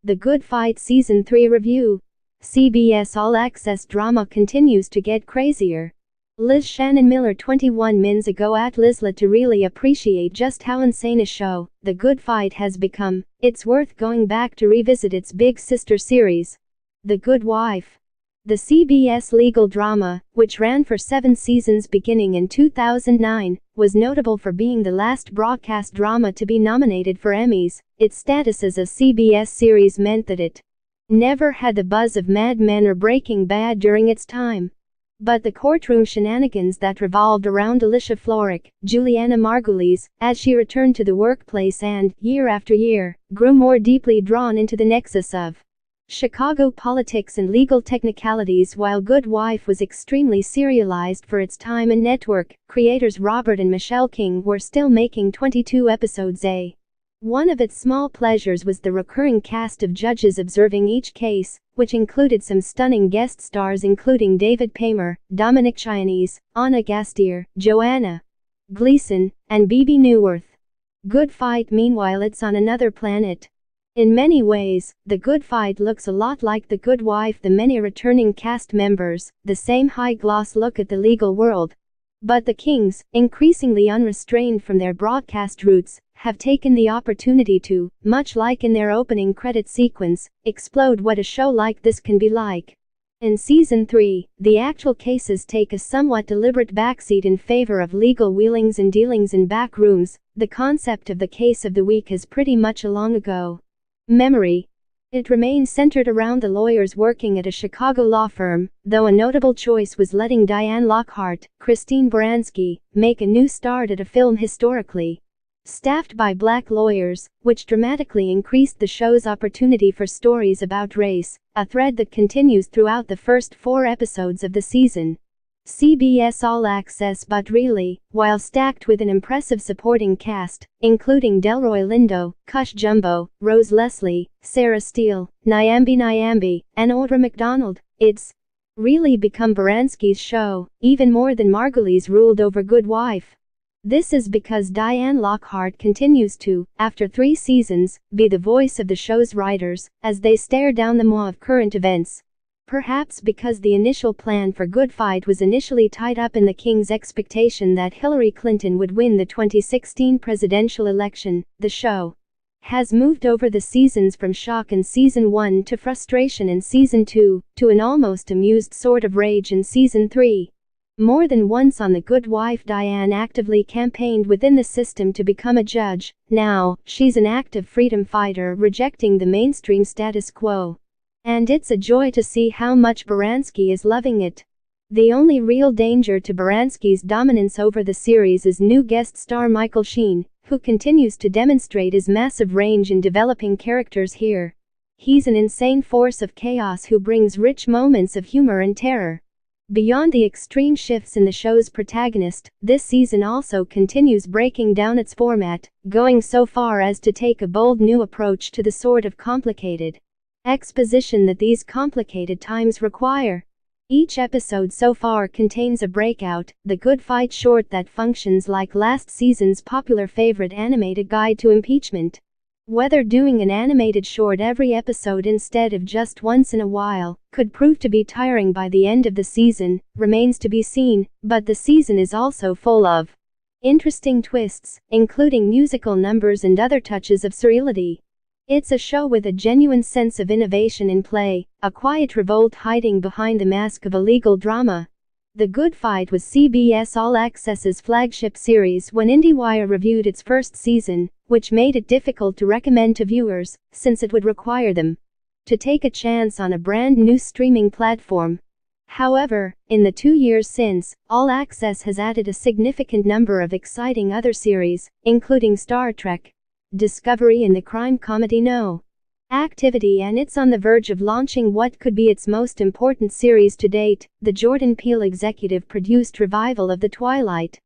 The Good Fight Season 3 Review. CBS All Access drama continues to get crazier. Liz Shannon Miller 21 minutes ago at Lizla to really appreciate just how insane a show The Good Fight has become. It's worth going back to revisit its big sister series, The Good Wife. The CBS legal drama, which ran for 7 seasons beginning in 2009, was notable for being the last broadcast drama to be nominated for Emmys. Its status as a CBS series meant that it never had the buzz of Mad Men or Breaking Bad during its time. But the courtroom shenanigans that revolved around Alicia Florrick, Julianna Margulies, as she returned to the workplace and, year after year, grew more deeply drawn into the nexus of Chicago politics and legal technicalities. While Good Wife was extremely serialized for its time and network, creators Robert and Michelle King were still making 22 episodes a. One of its small pleasures was the recurring cast of judges observing each case, which included some stunning guest stars including David Paymer, Dominic Chianese, Gasteyer, Joanna Gleason, and Bebe Neuwirth. Good Fight, meanwhile, it's on another planet. In many ways, The Good Fight looks a lot like The Good Wife. The many returning cast members, the same high-gloss look at the legal world. But the Kings, increasingly unrestrained from their broadcast roots, have taken the opportunity to, much like in their opening credit sequence, explode what a show like this can be like. In Season 3, the actual cases take a somewhat deliberate backseat in favor of legal wheelings and dealings in back rooms. The concept of the case of the week is pretty much a long ago memory. It remains centered around the lawyers working at a Chicago law firm, though a notable choice was letting Diane Lockhart, Christine Baranski, make a new start at a film historically staffed by black lawyers, which dramatically increased the show's opportunity for stories about race, a thread that continues throughout the first 4 episodes of the season. CBS All Access, but really, while stacked with an impressive supporting cast, including Delroy Lindo, Cush Jumbo, Rose Leslie, Sarah Steele, Nyambi, and Audra McDonald, it's really become Baranski's show, even more than Margulies ruled over Good Wife. This is because Diane Lockhart continues to, after 3 seasons, be the voice of the show's writers, as they stare down the maw of current events. Perhaps because the initial plan for Good Fight was initially tied up in the King's expectation that Hillary Clinton would win the 2016 presidential election, the show has moved over the seasons from shock in Season 1 to frustration in Season 2, to an almost amused sort of rage in Season 3. More than once on The Good Wife, Diane actively campaigned within the system to become a judge. Now, she's an active freedom fighter rejecting the mainstream status quo. And it's a joy to see how much Baranski is loving it. The only real danger to Baranski's dominance over the series is new guest star Michael Sheen, who continues to demonstrate his massive range in developing characters here. He's an insane force of chaos who brings rich moments of humor and terror. Beyond the extreme shifts in the show's protagonist, this season also continues breaking down its format, going so far as to take a bold new approach to the sort of complicated exposition that these complicated times require. Each episode so far contains a breakout, The Good Fight short that functions like last season's popular favorite animated guide to impeachment. Whether doing an animated short every episode instead of just once in a while could prove to be tiring by the end of the season remains to be seen, but the season is also full of interesting twists, including musical numbers and other touches of surreality. It's a show with a genuine sense of innovation in play, a quiet revolt hiding behind the mask of a legal drama. The Good Fight was CBS All Access's flagship series when IndieWire reviewed its first season, which made it difficult to recommend to viewers, since it would require them to take a chance on a brand new streaming platform. However, in the 2 years since, All Access has added a significant number of exciting other series, including Star Trek, Discovery, and the crime comedy No. Activity, and it's on the verge of launching what could be its most important series to date, the Jordan Peele executive-produced revival of The Twilight.